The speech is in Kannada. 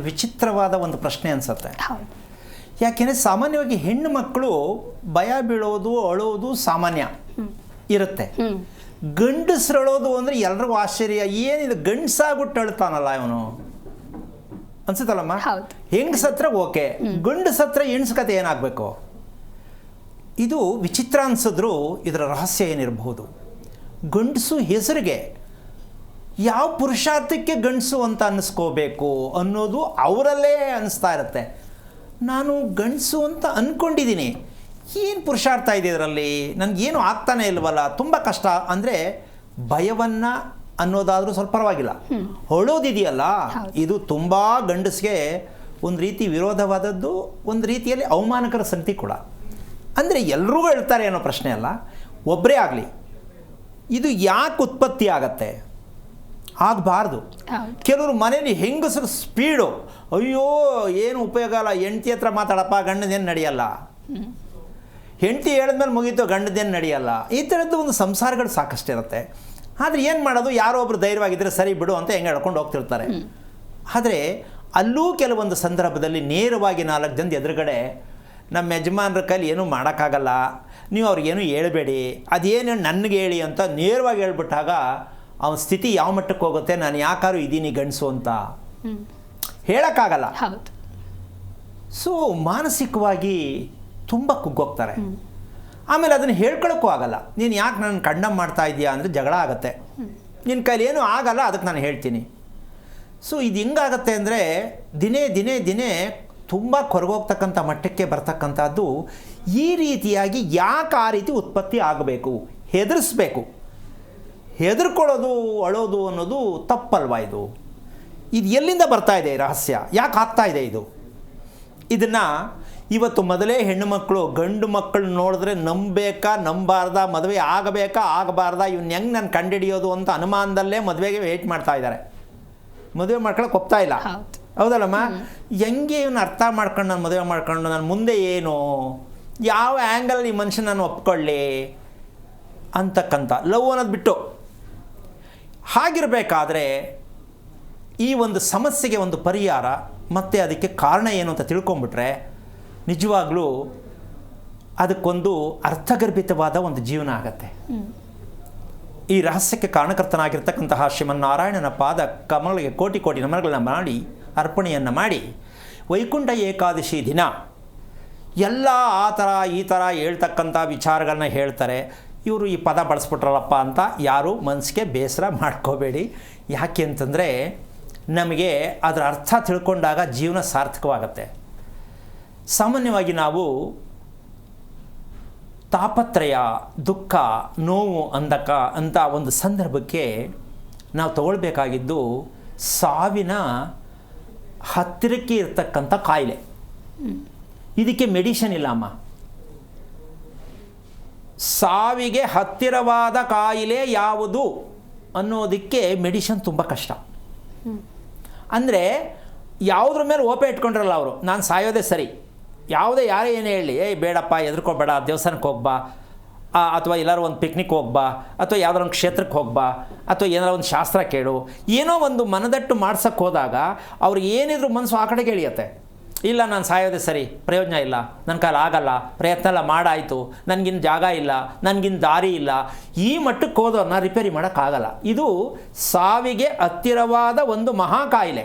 ವಿಚಿತ್ರವಾದ ಒಂದು ಪ್ರಶ್ನೆ ಅನ್ಸುತ್ತೆ. ಹೌದು. ಯಾಕೆಂದರೆ ಸಾಮಾನ್ಯವಾಗಿ ಹೆಣ್ಣು ಮಕ್ಕಳು ಭಯ ಬೀಳೋದು ಅಳೋದು ಸಾಮಾನ್ಯ ಇರುತ್ತೆ. ಗಂಡಸ್ರು ಅಳೋದು ಅಂದರೆ ಎಲ್ರಿಗೂ ಆಶ್ಚರ್ಯ, ಏನಿದು ಗಂಡಸಾಗ್ಬಿಟ್ಟು ಅಳ್ತಾನಲ್ಲ ಇವನು ಅನ್ಸುತ್ತಲ್ಲಮ್ಮ. ಹೆಂಗಸತ್ರ ಓಕೆ, ಗಂಡಸತ್ರ ಹೆಣ್ಸ್ಕತೆ ಏನಾಗಬೇಕು? ಇದು ವಿಚಿತ್ರ ಅನ್ಸಿದ್ರು ಇದರ ರಹಸ್ಯ ಏನಿರಬಹುದು. ಗಂಡಸು ಹೆಸರಿಗೆ ಯಾವ ಪುರುಷಾರ್ಥಕ್ಕೆ ಗಂಡಸು ಅಂತ ಅನ್ನಿಸ್ಕೋಬೇಕು ಅನ್ನೋದು ಅವರಲ್ಲೇ ಅನ್ನಿಸ್ತಾ ಇರುತ್ತೆ. ನಾನು ಗಂಡಸು ಅಂತ ಅಂದ್ಕೊಂಡಿದ್ದೀನಿ, ಏನು ಪುರುಷಾರ್ಥ ಇದೆ ಇದರಲ್ಲಿ, ನನಗೇನು ಆಗ್ತಾನೆ ಇಲ್ವಲ್ಲ, ತುಂಬ ಕಷ್ಟ ಅಂದರೆ ಭಯವನ್ನು ಅನ್ನೋದಾದರೂ ಸ್ವಲ್ಪ ಪರವಾಗಿಲ್ಲ. ಹೊಳೋದಿದೆಯಲ್ಲ, ಇದು ತುಂಬ ಗಂಡಸ್ಗೆ ಒಂದು ರೀತಿ ವಿರೋಧವಾದದ್ದು, ಒಂದು ರೀತಿಯಲ್ಲಿ ಅವಮಾನಕರ ಸಂಗತಿ ಕೂಡ. ಅಂದರೆ ಎಲ್ರಿಗೂ ಹೇಳ್ತಾರೆ ಅನ್ನೋ ಪ್ರಶ್ನೆ ಅಲ್ಲ, ಒಬ್ಬರೇ ಆಗಲಿ. ಇದು ಯಾಕೆ ಉತ್ಪತ್ತಿ ಆಗತ್ತೆ? ಆಗಬಾರ್ದು. ಕೆಲವರು ಮನೇಲಿ ಹೆಂಗಸರು ಸ್ಪೀಡು, ಅಯ್ಯೋ ಏನು ಉಪಯೋಗ ಅಲ್ಲ, ಹೆಂಡತಿ ಹತ್ರ ಮಾತಾಡಪ್ಪ, ಗಂಡದೇನು ನಡೆಯಲ್ಲ, ಹೆಂಡತಿ ಹೇಳಿದ್ಮೇಲೆ ಮುಗೀತು, ಗಂಡದೇನು ನಡೆಯಲ್ಲ, ಈ ಥರದ್ದು ಒಂದು ಸಂಸಾರಗಳು ಸಾಕಷ್ಟಿರುತ್ತೆ. ಆದರೆ ಏನು ಮಾಡೋದು, ಯಾರೋ ಒಬ್ರು ಧೈರ್ಯವಾಗಿದ್ದರೆ ಸರಿ ಬಿಡು ಅಂತ ಹೆಂಗೆ ಹೇಳ್ಕೊಂಡು ಹೋಗ್ತಿರ್ತಾರೆ. ಆದರೆ ಅಲ್ಲೂ ಕೆಲವೊಂದು ಸಂದರ್ಭದಲ್ಲಿ ನೇರವಾಗಿ 4 ಜನದ ಎದುರುಗಡೆ ನಮ್ಮ ಯಜಮಾನ್ರ ಕೈಲಿ ಏನೂ ಮಾಡೋಕ್ಕಾಗಲ್ಲ, ನೀವು ಅವ್ರಿಗೇನು ಹೇಳ್ಬೇಡಿ, ಅದೇನು ನನಗೆ ಹೇಳಿ ಅಂತ ನೇರವಾಗಿ ಹೇಳ್ಬಿಟ್ಟಾಗ ಅವನ ಸ್ಥಿತಿ ಯಾವ ಮಟ್ಟಕ್ಕೆ ಹೋಗುತ್ತೆ, ನಾನು ಯಾಕಾರು ಇದ್ದೀನಿ ಗಂಡಸು ಅಂತ ಹೇಳೋಕ್ಕಾಗಲ್ಲ. ಸೊ ಮಾನಸಿಕವಾಗಿ ತುಂಬ ಕುಗ್ಗೋಗ್ತಾರೆ. ಆಮೇಲೆ ಅದನ್ನು ಹೇಳ್ಕೊಳಕ್ಕೂ ಆಗಲ್ಲ. ನೀನು ಯಾಕೆ ನಾನು ಕಂಡಮ್ ಮಾಡ್ತಾ ಇದೆಯಾ ಅಂದರೆ ಜಗಳ ಆಗುತ್ತೆ. ನಿನ್ನ ಕೈಲಿ ಏನೂ ಆಗಲ್ಲ, ಅದಕ್ಕೆ ನಾನು ಹೇಳ್ತೀನಿ. ಸೊ ಇದು ಹೆಂಗಾಗತ್ತೆ ಅಂದರೆ ದಿನೇ ದಿನೇ ದಿನೇ ತುಂಬ ಕೊರಗೋಗ್ತಕ್ಕಂಥ ಮಟ್ಟಕ್ಕೆ ಬರ್ತಕ್ಕಂಥದ್ದು. ಈ ರೀತಿಯಾಗಿ ಯಾಕೆ ಆ ರೀತಿ ಉತ್ಪತ್ತಿ ಆಗಬೇಕು? ಹೆದರಿಸ್ಬೇಕು. ಹೆದರ್ಕೊಳ್ಳೋದು ಅಳೋದು ಅನ್ನೋದು ತಪ್ಪಲ್ವಾ? ಇದು ಎಲ್ಲಿಂದ ಬರ್ತಾ ಇದೆ ರಹಸ್ಯ? ಯಾಕೆ ಆಗ್ತಾ ಇದೆ ಇದು? ಇದನ್ನು ಇವತ್ತು ಮೊದಲೇ ಹೆಣ್ಣು ಮಕ್ಕಳು ಗಂಡು ಮಕ್ಕಳು ನೋಡಿದ್ರೆ ನಂಬಬೇಕಾ ನಂಬಾರ್ದ, ಮದುವೆ ಆಗಬೇಕಾ ಆಗಬಾರ್ದ, ಇವ್ನು ಹೆಂಗೆ ನಾನು ಕಂಡುಹಿಡಿಯೋದು ಅಂತ ಅನುಮಾನದಲ್ಲೇ ಮದುವೆಗೆ ವೆಯ್ಟ್ ಮಾಡ್ತಾ ಇದ್ದಾರೆ. ಮದುವೆ ಮಾಡ್ಕೊಳಕ್ಕೆ ಒಪ್ತಾ ಇಲ್ಲ. ಹೌದಲ್ಲಮ್ಮ? ಹೆಂಗೆ ಇವನು ಅರ್ಥ ಮಾಡ್ಕೊಂಡು ನಾನು ಮದುವೆ ಮಾಡ್ಕೊಂಡು ನಾನು ಮುಂದೆ ಏನು, ಯಾವ ಆ್ಯಂಗಲ್ ಈ ಮನುಷ್ಯನ ನಾನು ಒಪ್ಕೊಳ್ಳಿ ಅಂತಕ್ಕಂಥ ಲವ್ ಅನ್ನೋದು ಬಿಟ್ಟು. ಹಾಗಿರಬೇಕಾದ್ರೆ ಈ ಒಂದು ಸಮಸ್ಯೆಗೆ ಒಂದು ಪರಿಹಾರ ಮತ್ತು ಅದಕ್ಕೆ ಕಾರಣ ಏನು ಅಂತ ತಿಳ್ಕೊಂಬಿಟ್ರೆ ನಿಜವಾಗ್ಲೂ ಅದಕ್ಕೊಂದು ಅರ್ಥಗರ್ಭಿತವಾದ ಒಂದು ಜೀವನ ಆಗತ್ತೆ. ಈ ರಹಸ್ಯಕ್ಕೆ ಕಾರಣಕರ್ತನಾಗಿರ್ತಕ್ಕಂತಹ ಶ್ರೀಮನ್ನಾರಾಯಣನ ಪಾದ ಕಮಲಗೆ ಕೋಟಿ ಕೋಟಿ ನಮನಗಳನ್ನ ಮಾಡಿ ಅರ್ಪಣೆಯನ್ನು ಮಾಡಿ ವೈಕುಂಠ ಏಕಾದಶಿ ದಿನ ಎಲ್ಲ ಆ ಥರ ಈ ಥರ ಹೇಳ್ತಕ್ಕಂಥ ವಿಚಾರಗಳನ್ನ ಹೇಳ್ತಾರೆ. ಇವರು ಈ ಪದ ಬಳಸ್ಬಿಟ್ರಲ್ಲಪ್ಪ ಅಂತ ಯಾರೂ ಮನಸ್ಸಿಗೆ ಬೇಸರ ಮಾಡ್ಕೋಬೇಡಿ. ಯಾಕೆ ಅಂತಂದರೆ ನಮಗೆ ಅದರ ಅರ್ಥ ತಿಳ್ಕೊಂಡಾಗ ಜೀವನ ಸಾರ್ಥಕವಾಗತ್ತೆ. ಸಾಮಾನ್ಯವಾಗಿ ನಾವು ತಾಪತ್ರಯ, ದುಃಖ, ನೋವು ಅಂತ ಒಂದು ಸಂದರ್ಭಕ್ಕೆ ನಾವು ತಗೊಳ್ಬೇಕಾಗಿದ್ದು ಸಾವಿನ ಹತ್ತಿರಕ್ಕೆ ಇರ್ತಕ್ಕಂಥ ಕಾಯಿಲೆ. ಇದಕ್ಕೆ ಮೆಡಿಷನ್ ಇಲ್ಲ ಅಮ್ಮ. ಸಾವಿಗೆ ಹತ್ತಿರವಾದ ಕಾಯಿಲೆ ಯಾವುದು ಅನ್ನೋದಕ್ಕೆ ಮೆಡಿಷನ್ ತುಂಬ ಕಷ್ಟ. ಅಂದರೆ ಯಾವುದ್ರ ಮೇಲೆ ಓಪೆ ಇಟ್ಕೊಂಡ್ರಲ್ಲ ಅವರು, ನಾನು ಸಾಯೋದೇ ಸರಿ, ಯಾವುದೇ ಯಾರೇ ಏನೇ ಹೇಳಿ, ಏಯ್ ಬೇಡಪ್ಪ ಹೆದರ್ಕೋಬೇಡ, ದೇವಸ್ಥಾನಕ್ಕೆ ಹೋಗ್ಬಾ, ಅಥವಾ ಎಲ್ಲರೂ ಒಂದು ಪಿಕ್ನಿಕ್ ಹೋಗ್ಬಾ, ಅಥವಾ ಯಾವುದೋ ಒಂದು ಕ್ಷೇತ್ರಕ್ಕೆ ಹೋಗ್ಬಾ, ಅಥವಾ ಏನಾರ ಒಂದು ಶಾಸ್ತ್ರ ಕೇಳು, ಏನೋ ಒಂದು ಮನದಟ್ಟು ಮಾಡ್ಸೋಕ್ಕೆ ಹೋದಾಗ ಅವ್ರಿಗೆ ಏನಿದ್ರು ಮನಸ್ಸು ಆ ಕಡೆಗೆ ಎಳೆಯುತ್ತೆ. ಇಲ್ಲ ನಾನು ಸಾಯೋದೇ ಸರಿ, ಪ್ರಯೋಜನ ಇಲ್ಲ, ನನ್ನ ಕಾಲ ಆಗಲ್ಲ, ಪ್ರಯತ್ನ ಎಲ್ಲ ಮಾಡಾಯಿತು, ನನಗಿನ್ನ ಜಾಗ ಇಲ್ಲ, ನನಗಿನ್ನ ದಾರಿ ಇಲ್ಲ, ಈ ಮಟ್ಟಕ್ಕೆ ಹೋದವ್ರನ್ನ ರಿಪೇರಿ ಮಾಡೋಕ್ಕಾಗಲ್ಲ. ಇದು ಸಾವಿಗೆ ಹತ್ತಿರವಾದ ಒಂದು ಮಹಾ ಕಾಯಿಲೆ.